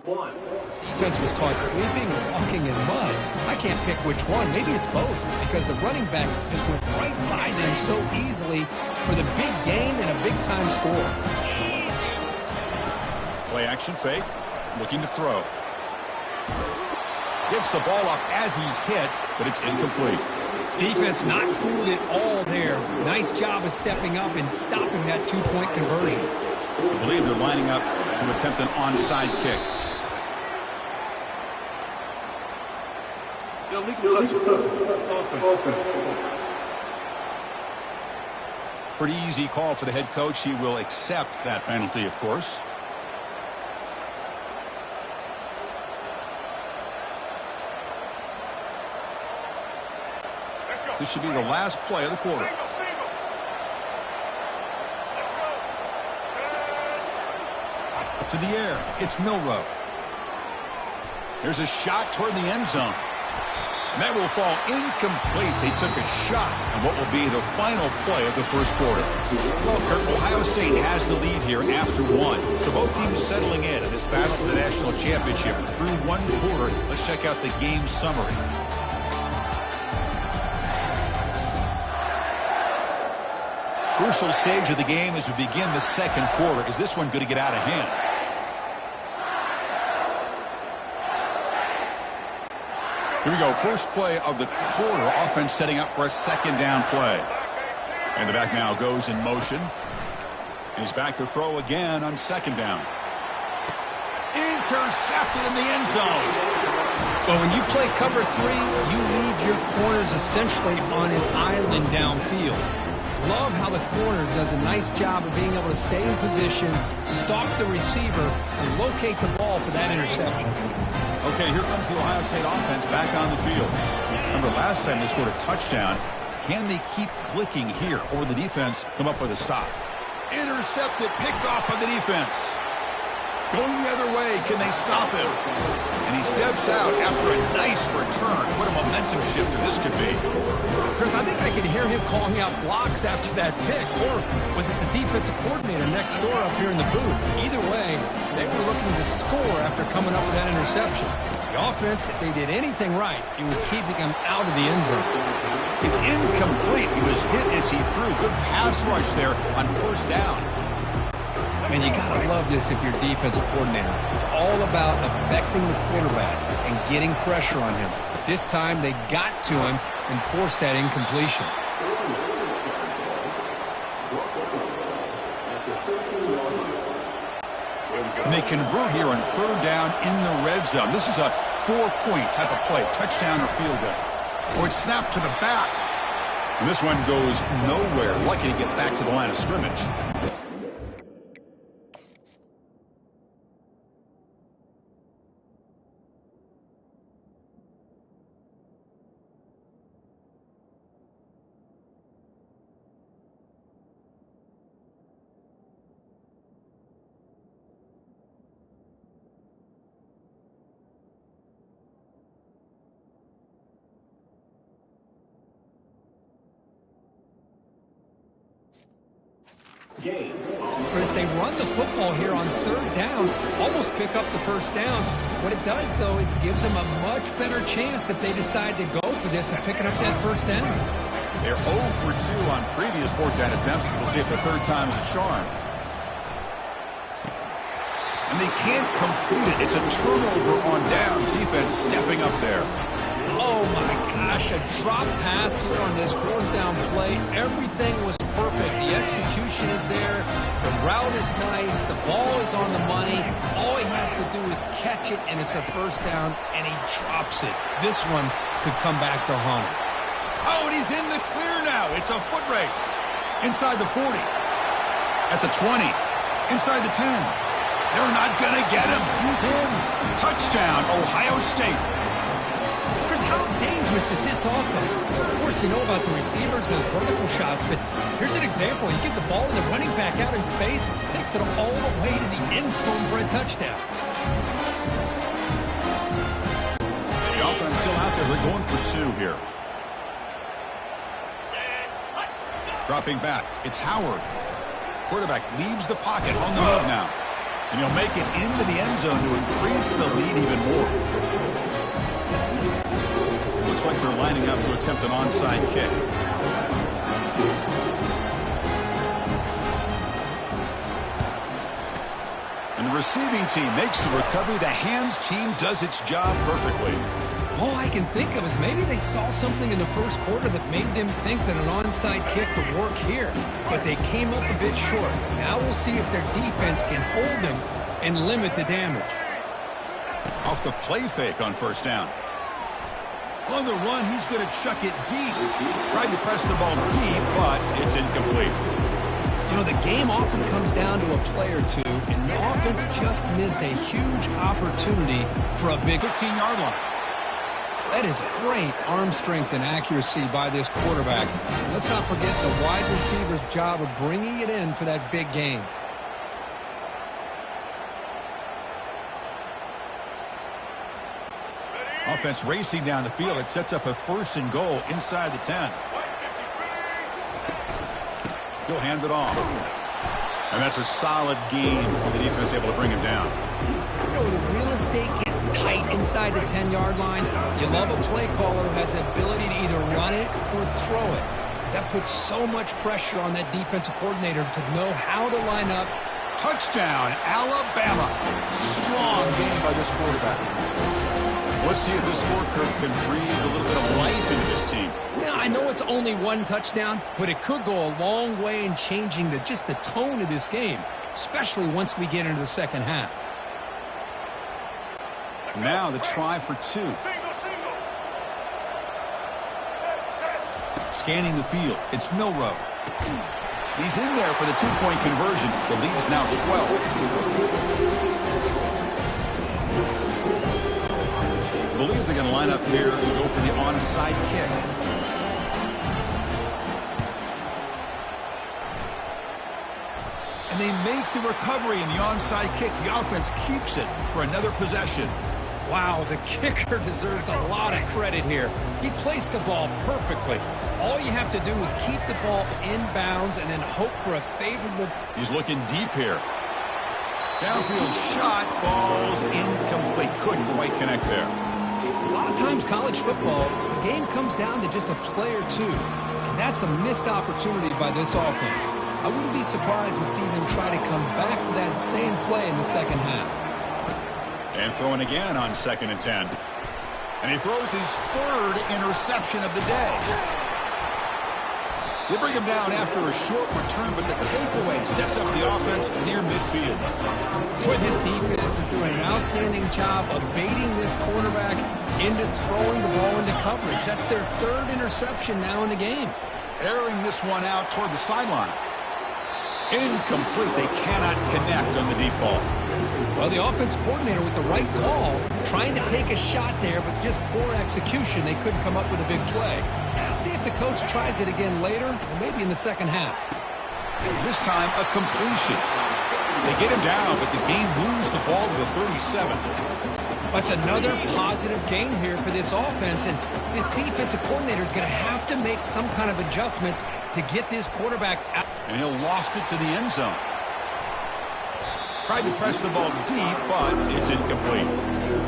Defense was caught sleeping or walking in mud. I can't pick which one. Maybe it's both because the running back just went right by them so easily for the big gain and a big-time score. Play action fake, looking to throw. Gets the ball off as he's hit, but it's incomplete. Defense not fooled at all there. Nice job of stepping up and stopping that two-point conversion. I believe they're lining up to attempt an onside kick. Pretty easy call for the head coach. He will accept that penalty, of course. This should be the last play of the quarter. To the air, it's Milrow. There's a shot toward the end zone. And that will fall incomplete. They took a shot on what will be the final play of the first quarter. Well, Kirk, Ohio State has the lead here after one. So both teams settling in this battle for the national championship through one quarter. Let's check out the game summary. Crucial stage of the game as we begin the second quarter. Is this one going to get out of hand? Here we go. First play of the quarter. Offense setting up for a second down play. And the back now goes in motion. He's back to throw again on second down. Intercepted in the end zone. Well, when you play cover three, you leave your corners essentially on an island downfield. Love how the corner does a nice job of being able to stay in position, stalk the receiver, and locate the ball for that interception. Okay, here comes the Ohio State offense back on the field. Remember last time they scored a touchdown. Can they keep clicking here, or the defense come up with a stop? Intercepted, picked off by the defense. Going the other way, can they stop him? And he steps out after a nice return. What a momentum shifter this could be. Chris, I think I could hear him calling out blocks after that pick. Or was it the defensive coordinator next door up here in the booth? Either way, they were looking to score after coming up with that interception. The offense, if they did anything right, it was keeping him out of the end zone. It's incomplete. He was hit as he threw. Good pass rush there on first down. Man, you got to love this if you're defensive coordinator. It's all about affecting the quarterback and getting pressure on him. This time, they got to him and forced that incompletion. And they convert here on third down in the red zone. This is a 4-point type of play, touchdown or field goal. Or it's snapped to the back. And this one goes nowhere. Lucky to get back to the line of scrimmage. Chris, they run the football here on third down, almost pick up the first down. What it does, though, is it gives them a much better chance if they decide to go for this and picking up that first down. They're 0 for 2 on previous fourth down attempts. We'll see if the third time is a charm. And they can't complete it. It's a turnover on downs. Defense stepping up there. Oh, my gosh, a drop pass here on this fourth down play. Everything was perfect. The execution is there. The route is nice. The ball is on the money. All he has to do is catch it, and it's a first down, and he drops it. This one could come back to haunt him. Oh, and he's in the clear now. It's a foot race. Inside the 40. At the 20. Inside the 10. They're not going to get him. He's in. Touchdown, Ohio State. Chris, how dangerous is this offense? Of course, you know about the receivers, those vertical shots, but here's an example. You get the ball and the running back out in space, takes it all the way to the end zone for a touchdown. The offense still out there. They're going for 2 here. Dropping back. It's Howard. Quarterback leaves the pocket on the move now. And he'll make it into the end zone to increase the lead even more. Looks like they're lining up to attempt an onside kick. And the receiving team makes the recovery. The hands team does its job perfectly. All I can think of is maybe they saw something in the first quarter that made them think that an onside kick would work here. But they came up a bit short. Now we'll see if their defense can hold them and limit the damage. Off the play fake on first down. On the run, he's going to chuck it deep. Tried to press the ball deep, but it's incomplete. You know, the game often comes down to a play or two, and the offense just missed a huge opportunity for a big 15-yard line. That is great arm strength and accuracy by this quarterback. Let's not forget the wide receiver's job of bringing it in for that big gain. Offense racing down the field. It sets up a 1st and goal inside the 10. He'll hand it off. And that's a solid game for the defense, able to bring him down. You know, the real estate gets tight inside the 10-yard line. You love a play caller who has the ability to either run it or throw it, because that puts so much pressure on that defensive coordinator to know how to line up. Touchdown, Alabama. Strong game by this quarterback. Let's see if this scorecard can breathe a little bit of life into this team. Now, I know it's only one touchdown, but it could go a long way in changing just the tone of this game, especially once we get into the second half. Now the try for 2. Scanning the field. It's Milroe. He's in there for the 2-point conversion. The lead is now 12. I believe they're going to line up here and go for the onside kick. And they make the recovery in the onside kick. The offense keeps it for another possession. Wow, the kicker deserves a lot of credit here. He placed the ball perfectly. All you have to do is keep the ball in bounds and then hope for a favorable... He's looking deep here. Downfield shot falls incomplete. Couldn't quite connect there. A lot of times college football, the game comes down to just a play or two. And that's a missed opportunity by this offense. I wouldn't be surprised to see them try to come back to that same play in the second half. And throwing again on 2nd and 10. And he throws his 3rd interception of the day. They bring him down after a short return, but the takeaway sets up the offense near midfield. Boy, this defense is doing an outstanding job of baiting this quarterback into throwing the ball into coverage. That's their 3rd interception now in the game. Airing this one out toward the sideline. Incomplete. They cannot connect on the deep ball. Well, the offense coordinator with the right call, trying to take a shot there, but just poor execution. They couldn't come up with a big play. Let's see if the coach tries it again later, or maybe in the second half. This time, a completion. They get him down, but the game moves the ball to the 37. That's another positive gain here for this offense, and this defensive coordinator is going to have to make some kind of adjustments to get this quarterback out. And he'll loft it to the end zone. Tried to press the ball deep, but it's incomplete.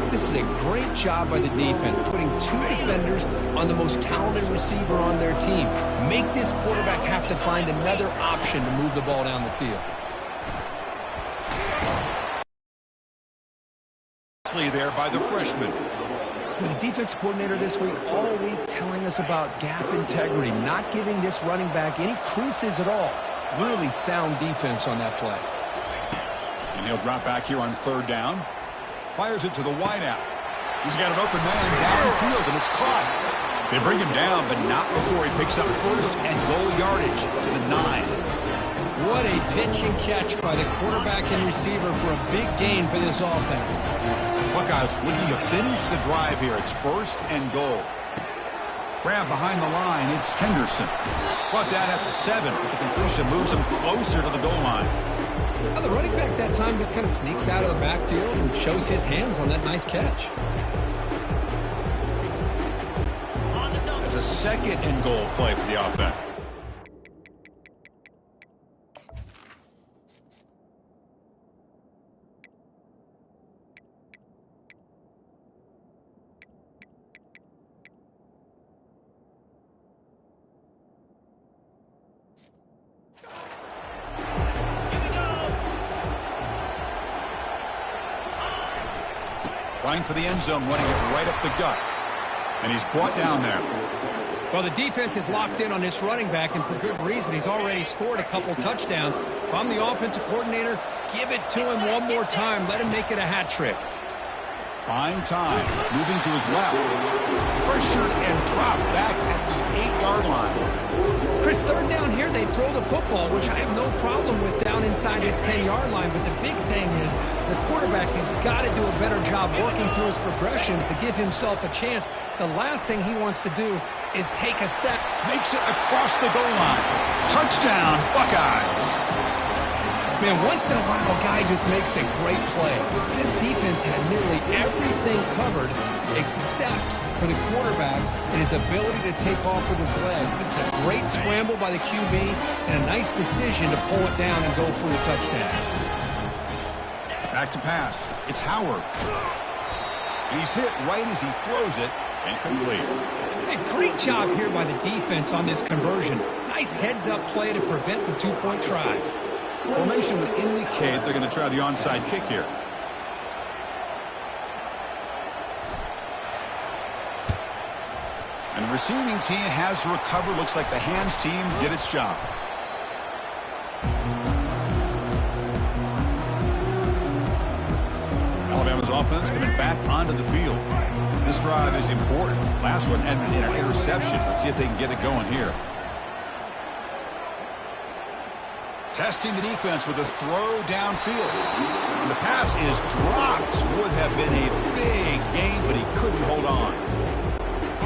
This is a great job by the defense, putting 2 defenders on the most talented receiver on their team. Make this quarterback have to find another option to move the ball down the field. There by the freshman. The defense coordinator this week all week telling us about gap integrity, not giving this running back any creases at all. Really sound defense on that play. And he'll drop back here on 3rd down. Fires it to the wideout. He's got an open man downfield, and it's caught. They bring him down, but not before he picks up 1st and goal yardage to the 9. What a pitch and catch by the quarterback and receiver for a big gain for this offense. Buckeyes looking to finish the drive here. It's 1st and goal. Grab behind the line. It's Henderson. Brought down at the 7, but the completion moves him closer to the goal line. Now, the running back that time just kind of sneaks out of the backfield and shows his hands on that nice catch. It's a 2nd and goal play for the offense. Trying for the end zone, running it right up the gut. And he's brought down there. Well, the defense is locked in on this running back, and for good reason. He's already scored a couple touchdowns. If I'm the offensive coordinator, give it to him one more time. Let him make it a hat trick. Buying time. Moving to his left. Pressured and dropped back at the 8-yard line. Chris, third down here, they throw the football, which I have no problem with down inside his 10-yard line. But the big thing is the quarterback has got to do a better job working through his progressions to give himself a chance. The last thing he wants to do is take a sack. Makes it across the goal line. Touchdown, Buckeyes. Man, once in a while, a guy just makes a great play. This defense had nearly everything covered except for the quarterback and his ability to take off with his legs. This is a great scramble by the QB and a nice decision to pull it down and go for the touchdown. Back to pass. It's Howard. And he's hit right as he throws it and complete. Hey, great job here by the defense on this conversion. Nice heads-up play to prevent the two-point try. Formation would indicate they're going to try the onside kick here. And the receiving team has recovered. Looks like the hands team did its job. Alabama's offense coming back onto the field. This drive is important. Last one ended in an interception. Let's see if they can get it going here. Testing the defense with a throw downfield. And the pass is dropped. Would have been a big gain, but he couldn't hold on.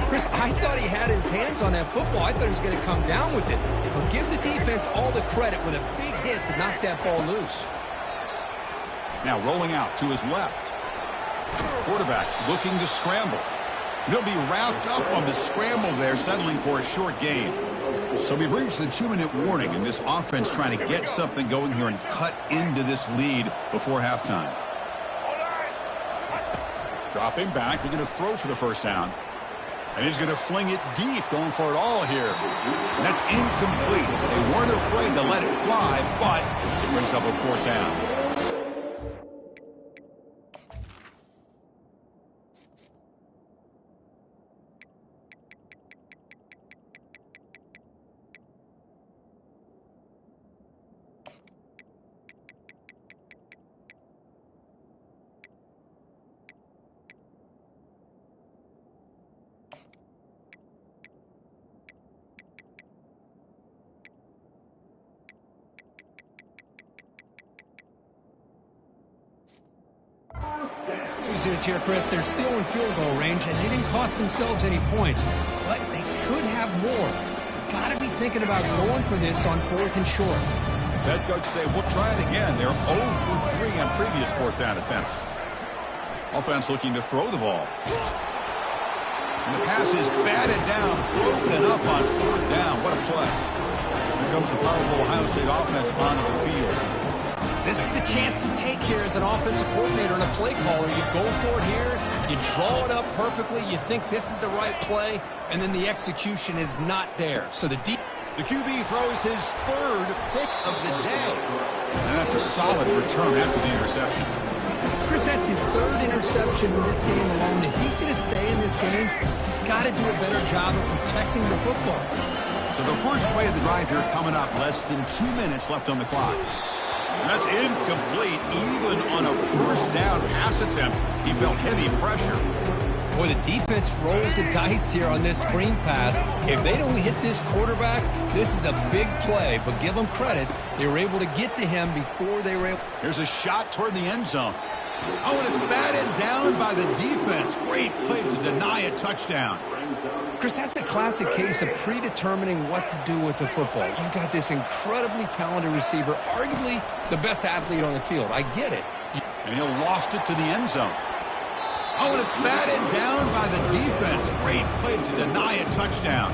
Chris, I thought he had his hands on that football. I thought he was going to come down with it. But give the defense all the credit with a big hit to knock that ball loose. Now rolling out to his left. Quarterback looking to scramble. He'll be wrapped up on the scramble there, settling for a short gain. So we've reached the 2-minute warning, and this offense trying to get something going here and cut into this lead before halftime. Dropping back, they're going to throw for the first down. And he's going to fling it deep, going for it all here. And that's incomplete. They weren't afraid to let it fly, but it brings up a fourth down. News is here, Chris, they're still in field goal range, and they didn't cost themselves any points, but they could have more. You've got to be thinking about going for this on 4th and short. Head coach say, we'll try it again. They're 0 for 3 on previous 4th down attempts. Offense looking to throw the ball. And the pass is batted down, broken up on 4th down. What a play. Here comes the powerful Ohio State offense onto the field. This is the chance you take here as an offensive coordinator and a play caller. You go for it here, you draw it up perfectly, you think this is the right play, and then the execution is not there. So the QB throws his 3rd pick of the day. And that's a solid return after the interception. Chris, that's his 3rd interception in this game alone. If he's going to stay in this game, he's got to do a better job of protecting the football. So the first play of the drive here coming up, less than 2 minutes left on the clock. And that's incomplete, even on a first down pass attempt. He felt heavy pressure. Boy, the defense rolls the dice here on this screen pass. If they don't hit this quarterback, this is a big play. But give them credit, they were able to get to him before they were able. Here's a shot toward the end zone. Oh, and it's batted down by the defense. Great play to deny a touchdown. Chris, that's a classic case of predetermining what to do with the football. You've got this incredibly talented receiver, arguably the best athlete on the field. I get it. And he'll loft it to the end zone. Oh, and it's batted down by the defense. Great play to deny a touchdown.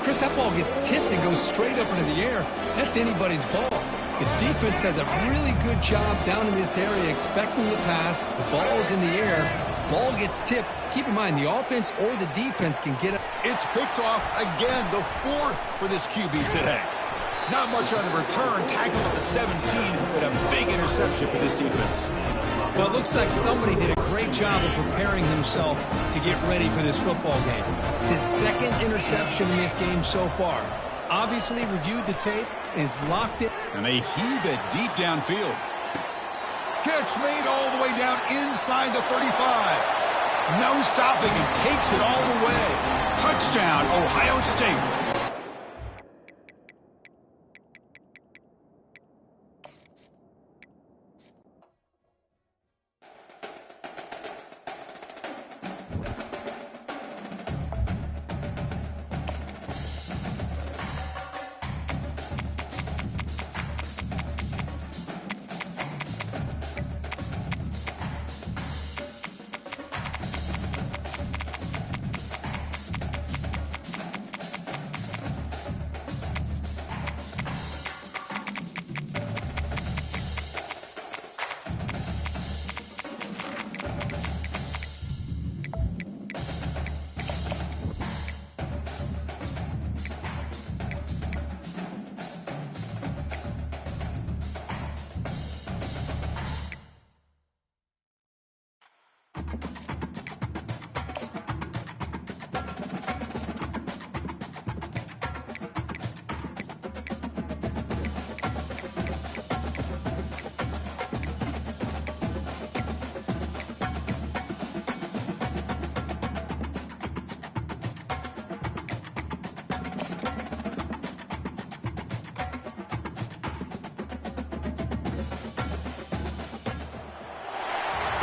Chris, that ball gets tipped and goes straight up into the air. That's anybody's ball. The defense does a really good job down in this area expecting the pass. The ball's in the air. Ball gets tipped. Keep in mind, the offense or the defense can get it. It's picked off again, the 4th for this QB today. Not much on the return. Tackle at the 17, but a big interception for this defense. Well, it looks like somebody did a great job of preparing himself to get ready for this football game. It's his second interception in this game so far. Obviously reviewed the tape, is locked in. And they heave it deep downfield. Catch made all the way down inside the 35. No stopping and takes it all the way. Touchdown, Ohio State.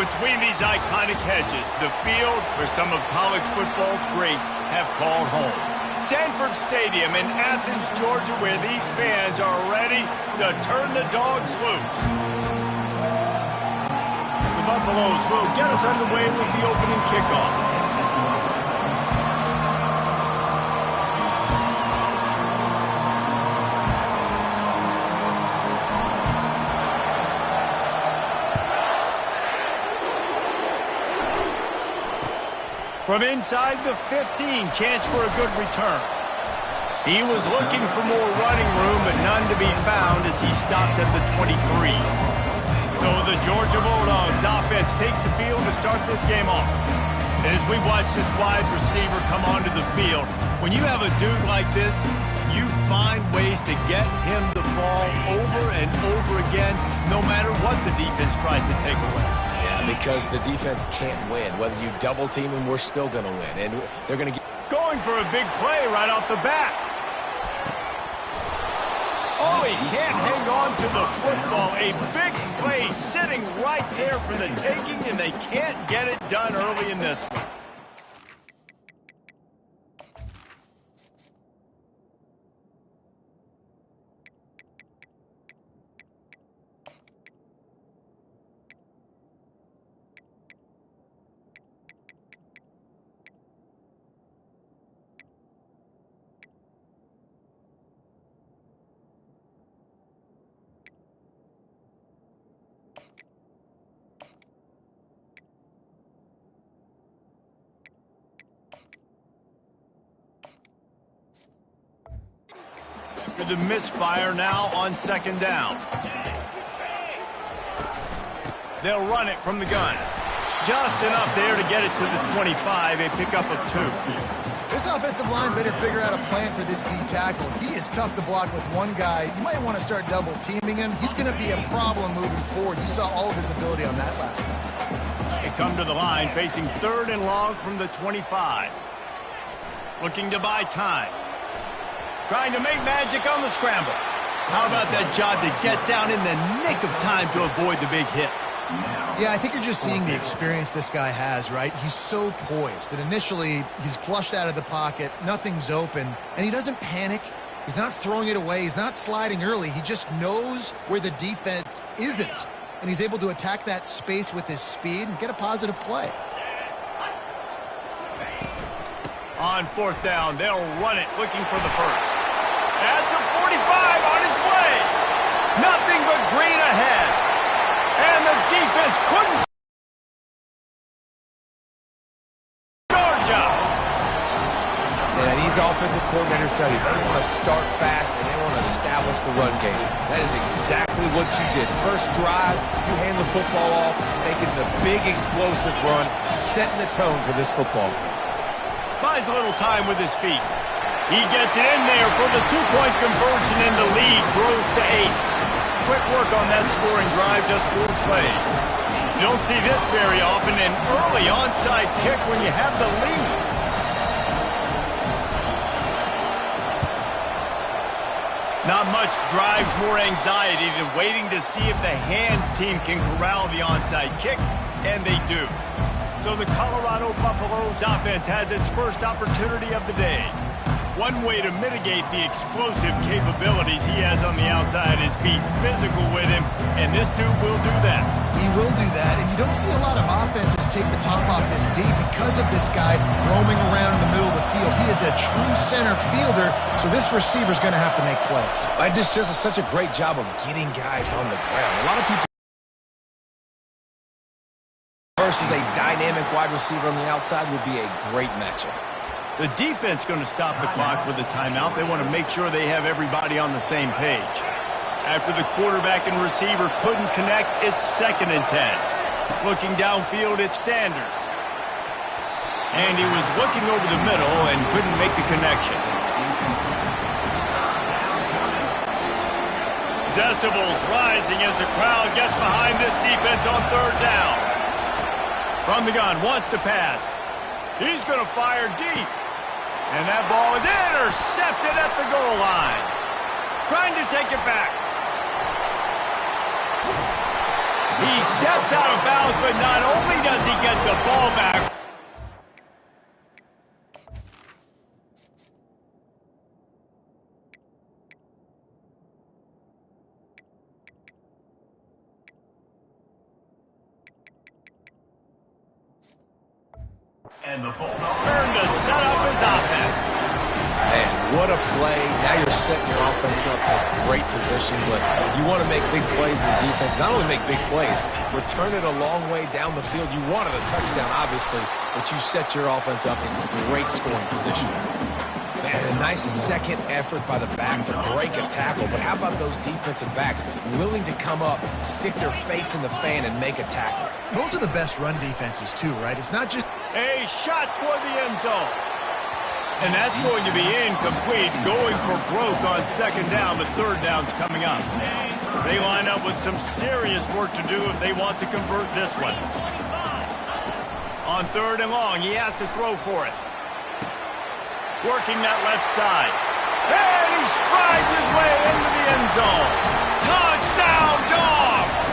Between these iconic hedges, the field where some of college football's greats have called home. Sanford Stadium in Athens, Georgia, where these fans are ready to turn the dogs loose. The Buffaloes will get us underway with the opening kickoff. From inside the 15, chance for a good return. He was looking for more running room, but none to be found as he stopped at the 23. So the Georgia Bulldogs offense takes the field to start this game off. And as we watch this wide receiver come onto the field, when you have a dude like this, you find ways to get him the ball over and over again, no matter what the defense tries to take away. Because the defense can't win. Whether you double team them, we're still going to win. And they're going to get... Going for a big play right off the bat. Oh, he can't hang on to the football. A big play sitting right there for the taking, and they can't get it done early in this one. After the misfire now on second down. They'll run it from the gun. Just enough there to get it to the 25, a pickup of 2. This offensive line better figure out a plan for this D tackle. He is tough to block with one guy. You might want to start double teaming him. He's going to be a problem moving forward. You saw all of his ability on that last one. They come to the line facing 3rd and long from the 25. Looking to buy time. Trying to make magic on the scramble. How about that job to get down in the nick of time to avoid the big hit? Yeah, I think you're just seeing the experience this guy has, right? He's so poised that initially he's flushed out of the pocket, nothing's open, and he doesn't panic. He's not throwing it away. He's not sliding early. He just knows where the defense isn't, and he's able to attack that space with his speed and get a positive play. On 4th down, they'll run it, looking for the first. At the 45, on its way. Nothing but green ahead. And the defense couldn't. Georgia. Yeah, these offensive coordinators tell you, they want to start fast and they want to establish the run game. That is exactly what you did. First drive, you hand the football off, making the big explosive run, setting the tone for this football game. Buys a little time with his feet. He gets it in there for the two-point conversion, and the lead grows to 8. Quick work on that scoring drive, just 4 plays. You don't see this very often, an early onside kick when you have the lead. Not much drives more anxiety than waiting to see if the hands team can corral the onside kick, and they do. So the Colorado Buffaloes offense has its first opportunity of the day. One way to mitigate the explosive capabilities he has on the outside is be physical with him, and this dude will do that. He will do that, and you don't see a lot of offenses take the top off this D because of this guy roaming around in the middle of the field. He is a true center fielder, so this receiver's going to have to make plays. This just is such a great job of getting guys on the ground. A lot of people versus a dynamic wide receiver on the outside would be a great matchup. The defense going to stop the clock with a timeout. They want to make sure they have everybody on the same page. After the quarterback and receiver couldn't connect, it's 2nd and 10. Looking downfield, it's Sanders. And he was looking over the middle and couldn't make the connection. Decibels rising as the crowd gets behind this defense on 3rd down. From the gun, wants to pass. He's going to fire deep. And that ball is intercepted at the goal line. Trying to take it back. He steps out of bounds, but not only does he get the ball back, and the Bulldogs turn to set up his offense. Man, what a play. Now you're setting your offense up for great position, but you want to make big plays as a defense. Not only make big plays, return it a long way down the field. You wanted a touchdown, obviously, but you set your offense up in great scoring position. Man, a nice second effort by the back to break a tackle, but how about those defensive backs willing to come up, stick their face in the fan, and make a tackle? Those are the best run defenses, too, right? It's not just A shot toward the end zone. And that's going to be incomplete, going for broke on 2nd down, but 3rd down's coming up. They line up with some serious work to do if they want to convert this one. On 3rd and long, he has to throw for it. Working that left side. And he strides his way into the end zone. Touchdown, Dogs!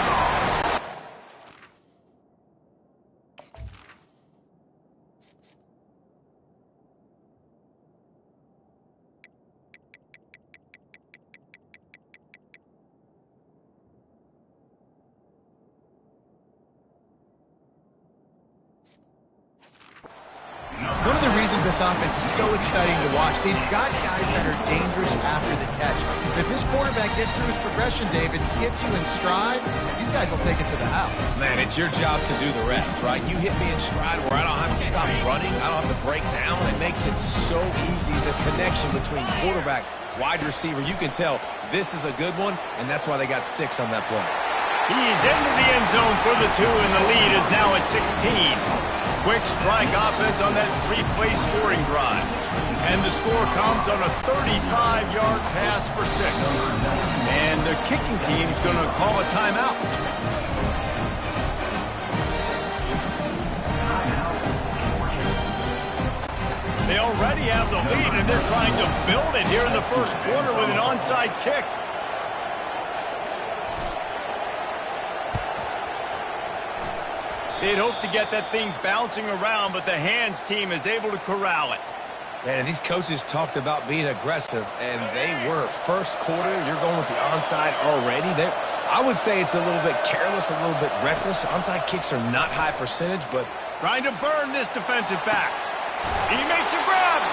one of the reasons this offense is so exciting to watch. They've got guys that are dangerous after the catch. If this quarterback gets through his progression, David, gets you in stride, these guys will take it to the house. Man, it's your job to do the rest, right? You hit me in stride where I don't have to stop running. I don't have to break down. It makes it so easy. The connection between quarterback, wide receiver, you can tell this is a good one, and that's why they got 6 on that play. He's into the end zone for the 2, and the lead is now at 16. Quick strike offense on that 3-play scoring drive. And the score comes on a 35-yard pass for 6. And the kicking team's going to call a timeout. They already have the lead, and they're trying to build it here in the first quarter with an onside kick. They'd hope to get that thing bouncing around, but the hands team is able to corral it. Man, these coaches talked about being aggressive, and they were. First quarter, you're going with the onside already. I would say it's a little bit careless, a little bit reckless. Onside kicks are not high percentage, but trying to burn this defensive back. He makes a grab.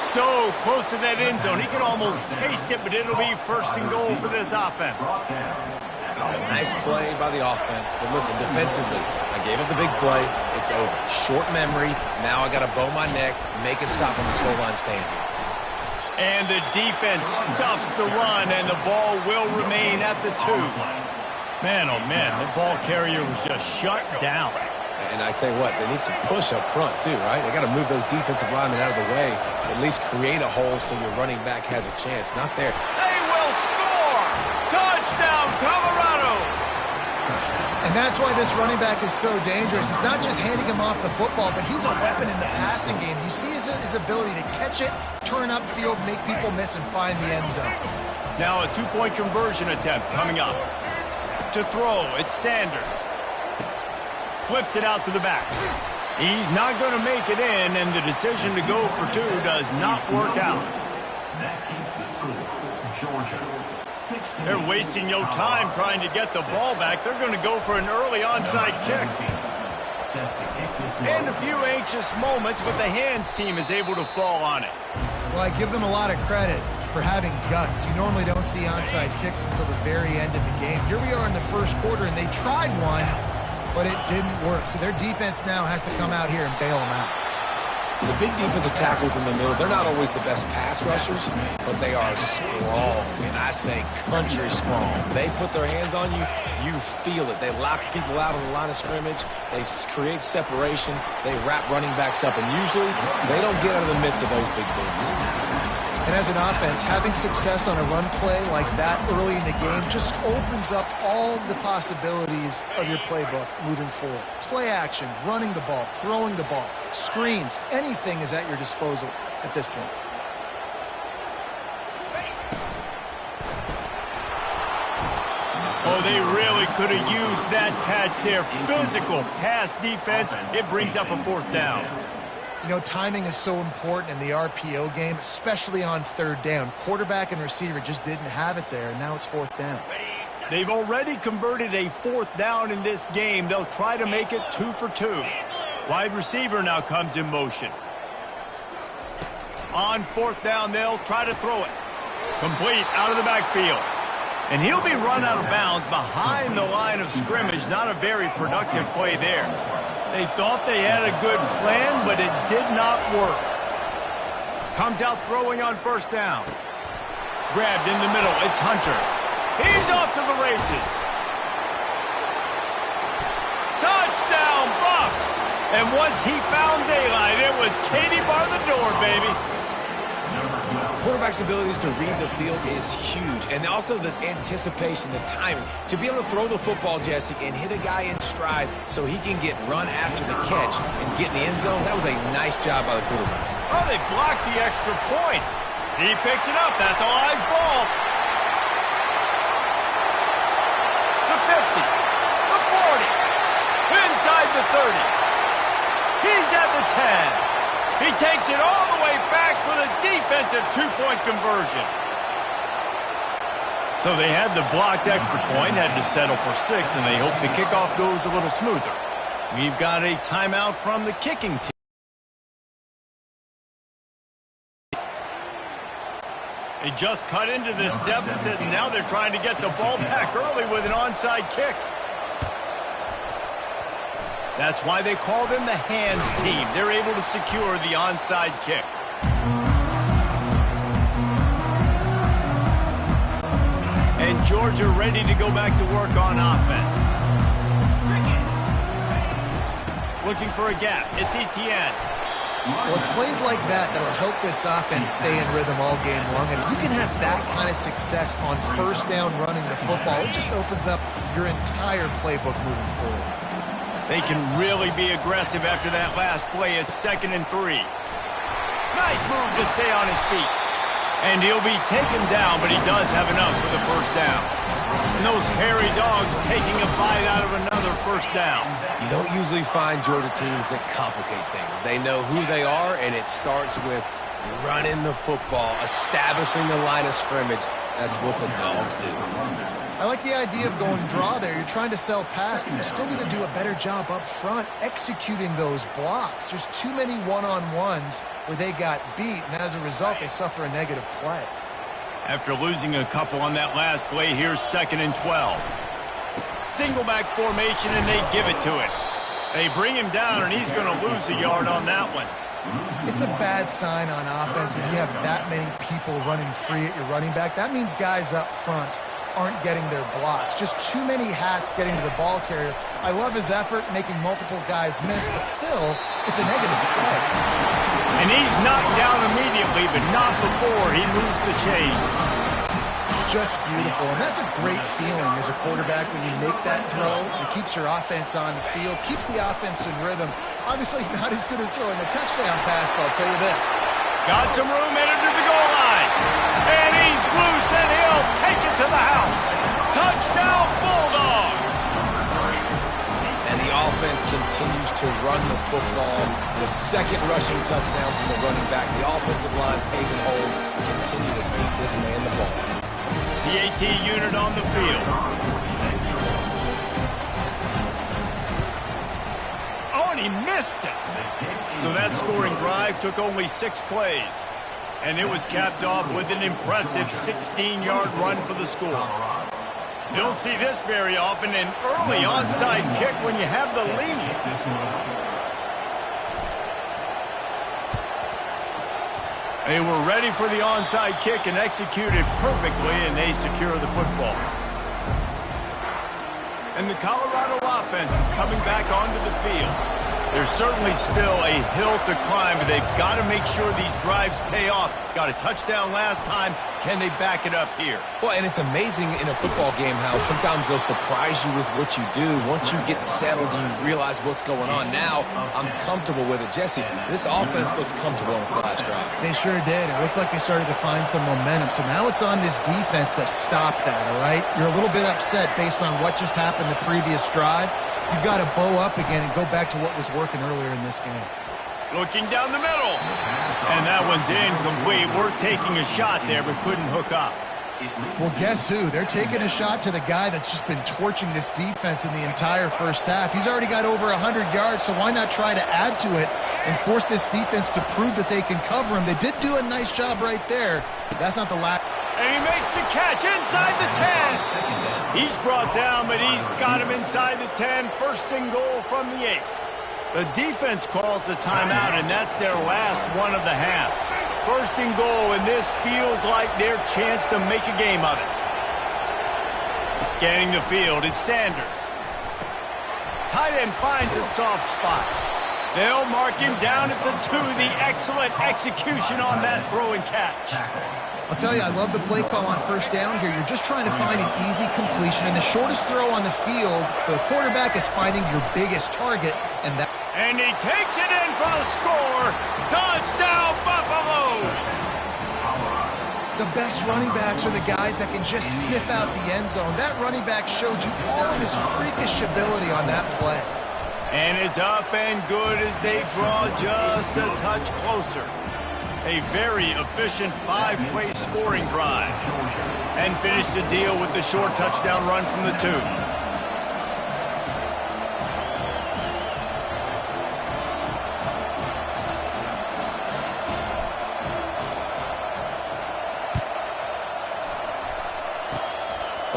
So close to that end zone. He can almost taste it, but it'll be 1st and goal for this offense. Oh, nice play by the offense. But listen, defensively, I gave up the big play. It's over. Short memory. Now I got to bow my neck, make a stop on this goal line stand. And the defense stuffs the run, and the ball will remain at the 2. Man, oh man, the ball carrier was just shut down. And I tell you what, they need some push up front too, right? They got to move those defensive linemen out of the way, at least create a hole so your running back has a chance. Not there. They will score! Touchdown, Colorado! And that's why this running back is so dangerous. It's not just handing him off the football, but he's a weapon in the passing game. You see his ability to catch it, turn upfield, make people miss, and find the end zone. Now a 2-point conversion attempt coming up. To throw, it's Sanders. Flips it out to the back. He's not going to make it in, and the decision to go for 2 does not work out. That keeps the score. Georgia, 16. They're wasting no time trying to get the ball back. They're going to go for an early onside kick. And a few anxious moments, but the hands team is able to fall on it. Well, I give them a lot of credit for having guts. You normally don't see onside kicks until the very end of the game. Here we are in the first quarter, and they tried one, but it didn't work. So their defense now has to come out here and bail them out. The big defensive tackles in the middle, they're not always the best pass rushers, but they are strong, and I say country strong. They put their hands on you, you feel it. They lock people out on the line of scrimmage. They create separation. They wrap running backs up, and usually they don't get out of the midst of those big boys. And as an offense, having success on a run play like that early in the game just opens up all the possibilities of your playbook moving forward. Play action, running the ball, throwing the ball, screens, anything is at your disposal at this point. Oh, they really could have used that catch there. Physical pass defense. It brings up a 4th down. You know, timing is so important in the RPO game, especially on 3rd down. Quarterback and receiver just didn't have it there, and now it's 4th down. They've already converted a 4th down in this game. They'll try to make it 2 for 2. Wide receiver now comes in motion. On 4th down, they'll try to throw it. Complete out of the backfield. And he'll be run out of bounds behind the line of scrimmage. Not a very productive play there. They thought they had a good plan, but it did not work. Comes out throwing on 1st down. Grabbed in the middle. It's Hunter. He's off to the races. Touchdown, Bucks! And once he found daylight, it was Katie bar the door, baby. Quarterback's abilities to read the field is huge, and also the anticipation, the timing. To be able to throw the football, Jesse, and hit a guy in stride so he can get run after the catch and get in the end zone, that was a nice job by the quarterback. Oh, they blocked the extra point. He picks it up. That's a live ball. The 50, the 40, inside the 30. He's at the 10. He takes it all the way back for the defensive 2-point conversion. So they had the blocked extra point, had to settle for 6, and they hope the kickoff goes a little smoother. We've got a timeout from the kicking team. They just cut into this deficit, and now they're trying to get the ball back early with an onside kick. That's why they call them the hands team. They're able to secure the onside kick. And Georgia ready to go back to work on offense. Looking for a gap. It's Etienne. Well, it's plays like that that'll help this offense stay in rhythm all game long. And if you can have that kind of success on 1st down running the football, it just opens up your entire playbook moving forward. They can really be aggressive after that last play. It's 2nd and 3. Nice move to stay on his feet. And he'll be taken down, but he does have enough for the 1st down. And those hairy dogs taking a bite out of another 1st down. You don't usually find Georgia teams that complicate things. They know who they are, and it starts with running the football, establishing the line of scrimmage. That's what the dogs do. I like the idea of going draw there. You're trying to sell pass, but you still need to do a better job up front executing those blocks. There's too many one-on-ones where they got beat, and as a result, they suffer a negative play. After losing a couple on that last play, here's 2nd and 12. Single back formation, and they give it to it. They bring him down, and he's going to lose a yard on that one. It's a bad sign on offense when you have that many people running free at your running back. That means guys up front aren't getting their blocks. Just too many hats getting to the ball carrier. I love his effort, making multiple guys miss, but still, it's a negative play. And he's knocked down immediately, but not before he moves the chains. Just beautiful, and that's a great feeling as a quarterback when you make that throw. It keeps your offense on the field, keeps the offense in rhythm. Obviously not as good as throwing a touchdown pass, but I'll tell you this. Got some room headed to the goal line. And he's loose, and he'll take it to the house. Touchdown, Bulldogs! And the offense continues to run the football. The second rushing touchdown from the running back. The offensive line paving holes continue to feed this man the ball. The AT unit on the field. Oh, and he missed it. So that scoring drive took only 6 plays. And it was capped off with an impressive 16-yard run for the score. You don't see this very often, an early onside kick when you have the lead. They were ready for the onside kick and executed perfectly, and they secure the football. And the Colorado offense is coming back onto the field. There's certainly still a hill to climb, but they've got to make sure these drives pay off. Got a touchdown last time. Can they back it up here? Well, and it's amazing in a football game how sometimes they'll surprise you with what you do. Once you get settled, you realize what's going on. Now, I'm comfortable with it. Jesse, this offense looked comfortable on its last drive. They sure did. It looked like they started to find some momentum. So now it's on this defense to stop that, all right? You're a little bit upset based on what just happened the previous drive. You've got to bow up again and go back to what was working earlier in this game. Looking down the middle. And that one's incomplete. We're taking a shot there, but couldn't hook up. Well, guess who? They're taking a shot to the guy that's just been torching this defense in the entire first half. He's already got over 100 yards, so why not try to add to it and force this defense to prove that they can cover him? They did do a nice job right there, but that's not the last. And he makes the catch inside the 10. He's brought down, but he's got him inside the 10. First and goal from the 8. The defense calls the timeout, and that's their last one of the half. First and goal, and this feels like their chance to make a game of it. Scanning the field, it's Sanders. Tight end finds a soft spot. They'll mark him down at the 2. The excellent execution on that throw and catch. I'll tell you, I love the play call on first down here. You're just trying to find an easy completion, and the shortest throw on the field for the quarterback is finding your biggest target, and that. And he takes it in for the score. Touchdown, Buffaloes! The best running backs are the guys that can just sniff out the end zone. That running back showed you all of his freakish ability on that play. And it's up and good as they draw just a touch closer. A very efficient 5-play scoring drive. And finish the deal with the short touchdown run from the 2.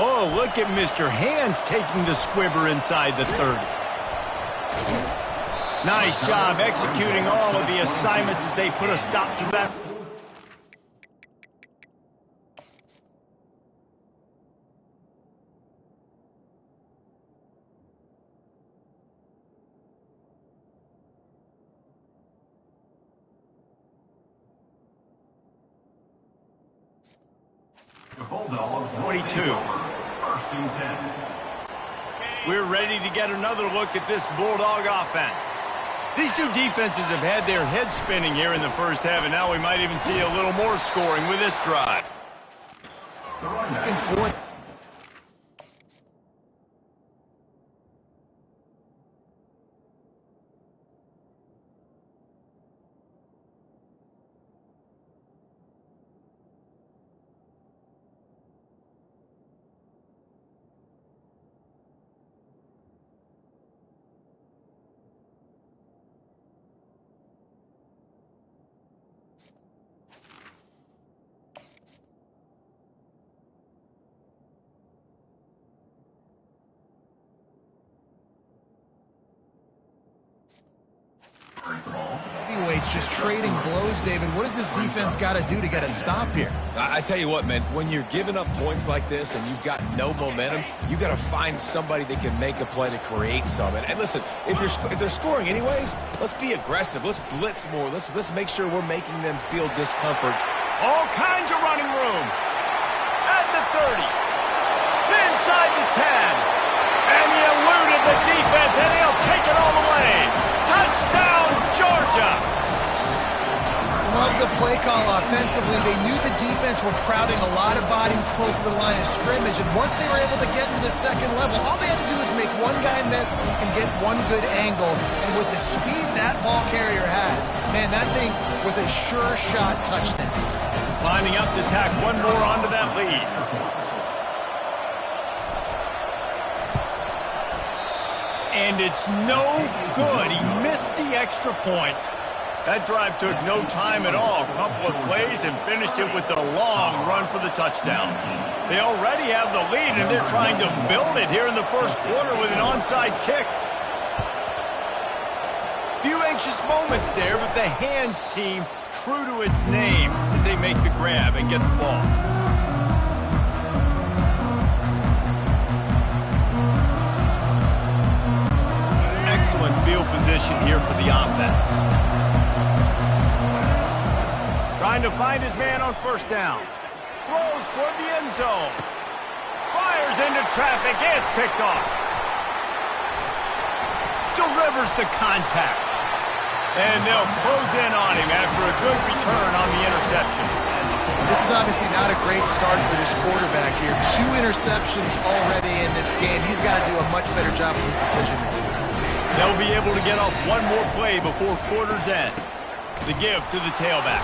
Oh, look at Mr. Hands taking the squibber inside the 30. Nice job executing all of the assignments as they put a stop to that. The Bulldogs 22. First and 10. We're ready to get another look at this Bulldog offense. These two defenses have had their heads spinning here in the first half, and now we might even see a little more scoring with this drive. In fourth. just trading blows, David. What does this defense got to do to get a stop here? I tell you what, man, when you're giving up points like this and you've got no momentum, you got to find somebody that can make a play to create some. And listen, if they're scoring anyways, let's be aggressive. Let's blitz more. Let's make sure we're making them feel discomfort. All kinds of running room. At the 30. Inside the 10. And he eluded the defense, and he'll take it all the way. Touchdown, Georgia! Love the play call offensively. They knew the defense were crowding a lot of bodies close to the line of scrimmage, and once they were able to get into the second level, all they had to do was make one guy miss and get one good angle. And with the speed that ball carrier has, man, that thing was a sure shot touchdown. Lining up to tack one more onto that lead. And it's no good. He missed the extra point. That drive took no time at all. A couple of plays and finished it with a long run for the touchdown. They already have the lead, and they're trying to build it here in the first quarter with an onside kick. Few anxious moments there, but the hands team true to its name as they make the grab and get the ball. Excellent field position here for the offense. Trying to find his man on first down. Throws toward the end zone. Fires into traffic. It's picked off. Delivers the contact. And they'll close in on him after a good return on the interception. This is obviously not a great start for this quarterback here. 2 interceptions already in this game. He's got to do a much better job with his decision-making. They'll be able to get off one more play before quarter's end. The give to the tailback.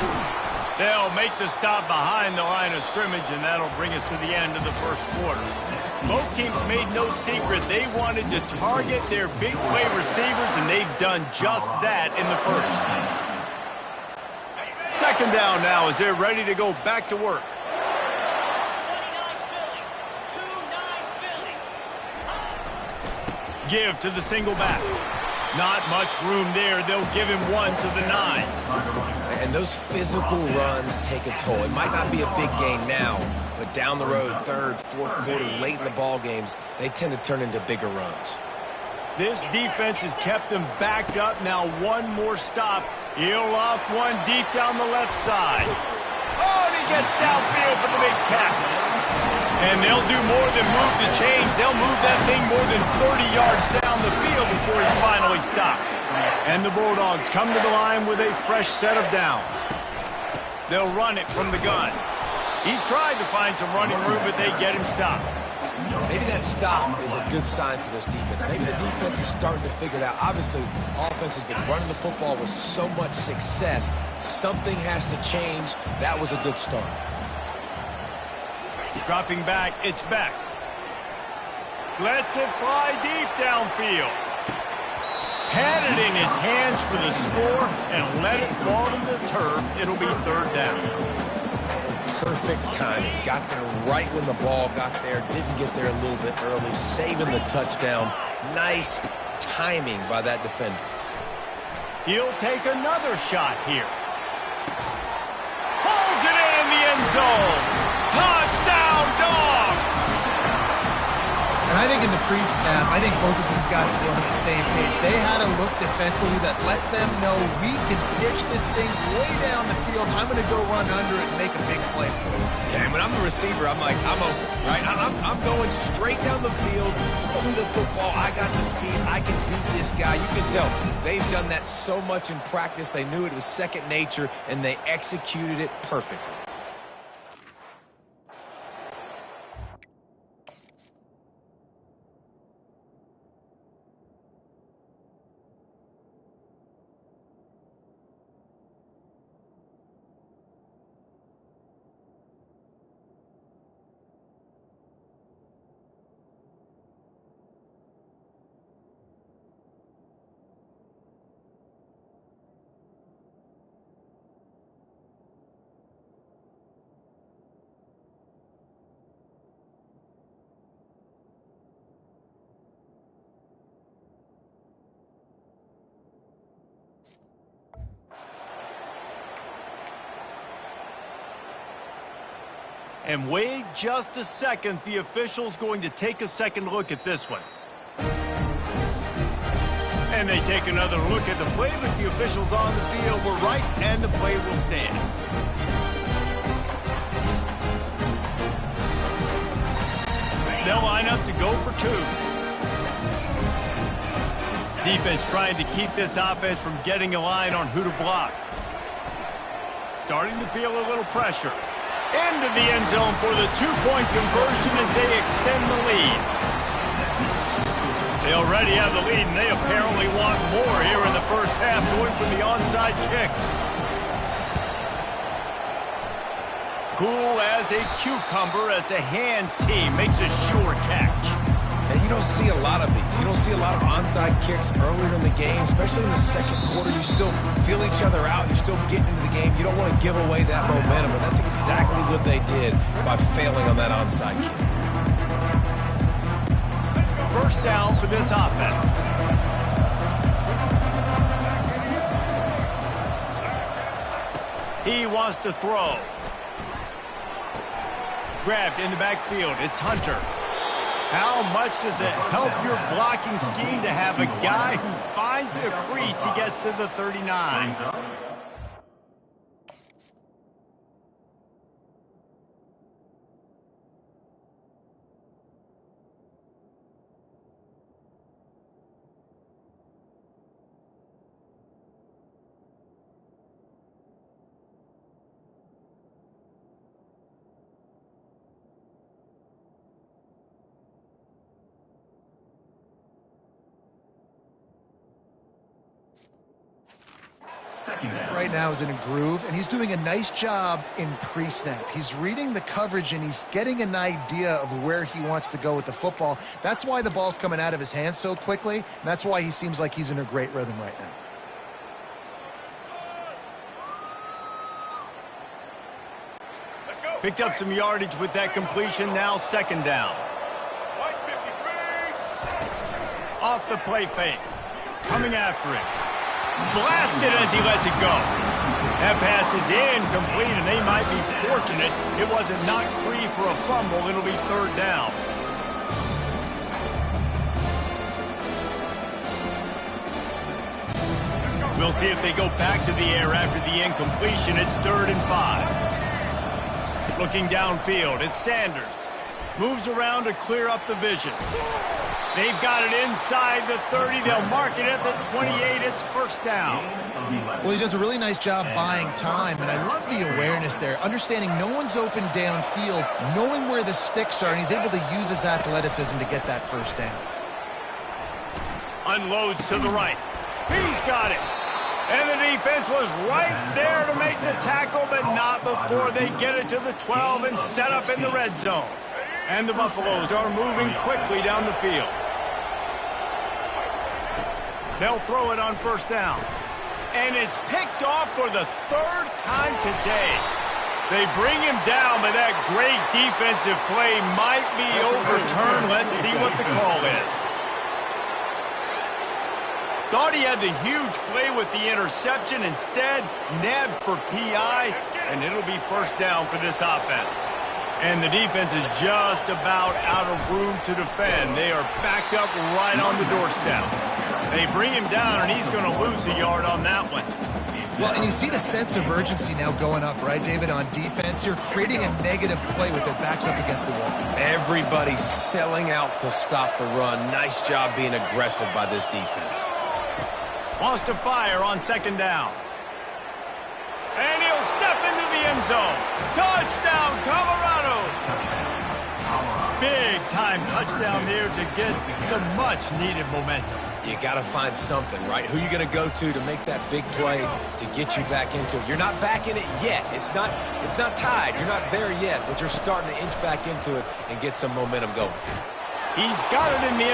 They'll make the stop behind the line of scrimmage, and that'll bring us to the end of the first quarter. Both teams made no secret they wanted to target their big play receivers, and they've done just that in the first. Second down now as they're ready to go back to work. Give to the single back. Not much room there. They'll give him one to the 9. And those physical runs take a toll. It might not be a big gain now, but down the road, third, fourth quarter, late in the ball games, they tend to turn into bigger runs. This defense has kept them backed up. Now one more stop. He'll loft one deep down the left side. Oh, and he gets downfield for the big catch. And they'll do more than move the chains. They'll move that thing more than 30 yards down the field before he's finally stopped. And the Bulldogs come to the line with a fresh set of downs. They'll run it from the gun. He tried to find some running room, but they get him stopped. Maybe that stop is a good sign for this defense. Maybe the defense is starting to figure it out. Obviously, offense has been running the football with so much success. Something has to change. That was a good start. Dropping back, it's back. Lets it fly deep downfield. Had it in his hands for the score and let it fall to the turf. It'll be third down. Perfect timing. Got there right when the ball got there. Didn't get there a little bit early. Saving the touchdown. Nice timing by that defender. He'll take another shot here. Pulls it in the end zone. Touchdown, Dogs! And I think in the pre-snap, I think both of these guys were on the same page. They had a look defensively that let them know we can pitch this thing way down the field. I'm going to go run under it and make a big play for it. Yeah, and when I'm the receiver, I'm like, I'm open, right? I'm going straight down the field, throw me the football. I got the speed. I can beat this guy. You can tell they've done that so much in practice. They knew it was second nature, and they executed it perfectly. And wait just a second. The official's going to take a second look at this one. And they take another look at the play, but the officials on the field were right, and the play will stand. They'll line up to go for two. Defense trying to keep this offense from getting a line on who to block. Starting to feel a little pressure. Into the end zone for the two-point conversion as they extend the lead. They already have the lead, and they apparently want more here in the first half, going for the onside kick. Cool as a cucumber as the hands team makes a sure catch. And you don't see a lot of these. You don't see a lot of onside kicks earlier in the game, especially in the second quarter. You still feel each other out. You're still getting into the game. You don't want to give away that momentum, and that's exactly what they did by failing on that onside kick. First down for this offense. He wants to throw. Grabbed in the backfield. It's Hunter. How much does it help your blocking scheme to have a guy who finds the crease? He gets to the 39. Right now is in a groove, and he's doing a nice job in pre-snap. He's reading the coverage, and he's getting an idea of where he wants to go with the football. That's why the ball's coming out of his hands so quickly, and that's why he seems like he's in a great rhythm right now. Picked up some yardage with that completion. Now second down. Off the play fake. Coming after him. Blasted as he lets it go. That pass is incomplete, and they might be fortunate it wasn't knocked free for a fumble. It'll be third down. We'll see if they go back to the air after the incompletion. It's 3rd and 5. Looking downfield, it's Sanders. Moves around to clear up the vision. They've got it inside the 30. They'll mark it at the 28. It's first down. Well, he does a really nice job buying time, and I love the awareness there, understanding no one's open downfield, knowing where the sticks are, and he's able to use his athleticism to get that first down. Unloads to the right. He's got it. And the defense was right there to make the tackle, but not before they get it to the 12 and set up in the red zone. And the Buffaloes are moving quickly down the field. They'll throw it on first down. And it's picked off for the 3rd time today. They bring him down, but that great defensive play might be overturned. Let's see what the call is. Thought he had the huge play with the interception. Instead, nabbed for PI, and it'll be first down for this offense. And the defense is just about out of room to defend. They are backed up right on the doorstep. They bring him down, and he's going to lose a yard on that one. Well, and you see the sense of urgency now going up, right, David, on defense. You're creating a negative play with their backs up against the wall. Everybody's selling out to stop the run. Nice job being aggressive by this defense. Wants to fire on second down. And he'll step into the end zone. Touchdown, Colorado! Big-time touchdown there to get some much-needed momentum. You got to find something, right? Who are you going to go to make that big play to get you back into it? You're not back in it yet. It's not tied. You're not there yet, but you're starting to inch back into it and get some momentum going. He's got it in the end